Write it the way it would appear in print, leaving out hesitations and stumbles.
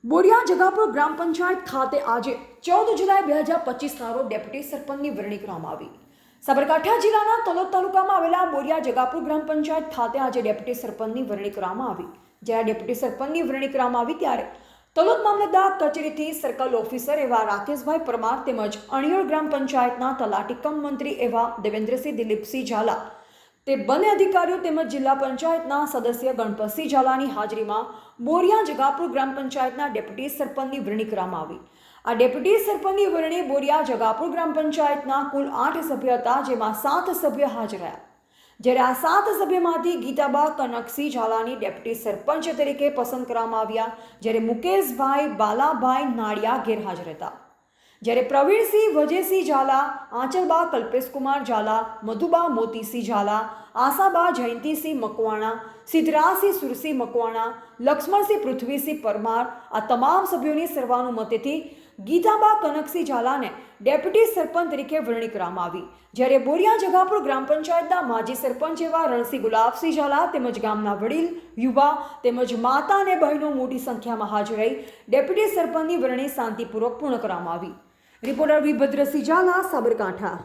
બોરિયા જગાપુર ગ્રામ પંચાયત ખાતે આજે 14 જુલાઈ 2025ના રોજ ડેપ્યુટી સરપંચની વરણી કરવામાં આવી। સાબરકાંઠા જિલ્લાના તલોદ તાલુકામાં આવેલા બોરિયા જગાપુર ગ્રામ પંચાયત ખાતે આજે ડેપ્યુટી સરપંચની વરણી કરવામાં આવી। જ્યારે ડેપ્યુટી સરપંચની વરણી કરવામાં આવી ત્યારે તલોદ મામલતદાર કચેરીથી સર્કલ ઓફિસર એવા રાકેશભાઈ પરમાર તેમજ અણિયોળ ગ્રામ પંચાયતના તલાટી કમ મંત્રી એવા દેવેન્દ્રસિંહ દિલીપસિંહ ઝાલા તે બંને અધિકારીઓ તેમજ જિલ્લા પંચાયતના સદસ્ય ગણપતસિંહ ઝાલાની હાજરીમાં બોરિયા જગાપુર ગ્રામ પંચાયતના ડેપ્યુટી સરપંચની વરણી કરવામાં આવી। આ ડેપ્યુટી સરપંચની વરણી બોરિયા જગાપુર ગ્રામ પંચાયતના કુલ 8 સભ્ય હતા, જેમાં 7 સભ્ય હાજર રહ્યા। જ્યારે આ 7 સભ્યમાંથી ગીતાબા કનકસિંહ ઝાલાની ડેપ્યુટી સરપંચ તરીકે પસંદ કરવામાં આવ્યા, જ્યારે મુકેશભાઈ બાલાભાઈ નાડિયા ગેરહાજર હતા। જ્યારે પ્રવીણસિંહ વજેસિંહ ઝાલા, આંચલબા કલ્પેશકુમાર ઝાલા, મધુબા મોતીસિંહ ઝાલા, આશાબા જયંતિસિંહ મકવાણા, સિદ્ધરાજસિંહ સુરસિંહ મકવાણા, લક્ષ્મણસિંહ પૃથ્વીસિંહ પરમાર આ તમામ સભ્યોની સર્વાનુમતિથી ગીતાબા કનકસિંહ ઝાલાને ડેપ્યુટી સરપંચ તરીકે વરણી કરવામાં આવી। જ્યારે બોરિયા જગાપુર ગ્રામ પંચાયતના માજી સરપંચ એવા રણસિંહ ગુલાબસિંહ ઝાલા તેમજ ગામના વડીલ, યુવા તેમજ માતા અને બહેનો મોટી સંખ્યામાં હાજર રહી ડેપ્યુટી સરપંચની વરણી શાંતિપૂર્વક પૂર્ણ કરવામાં આવી। રિપોર્ટર વી ભદ્રસિંહ ઝાલા, સાબરકાંઠા।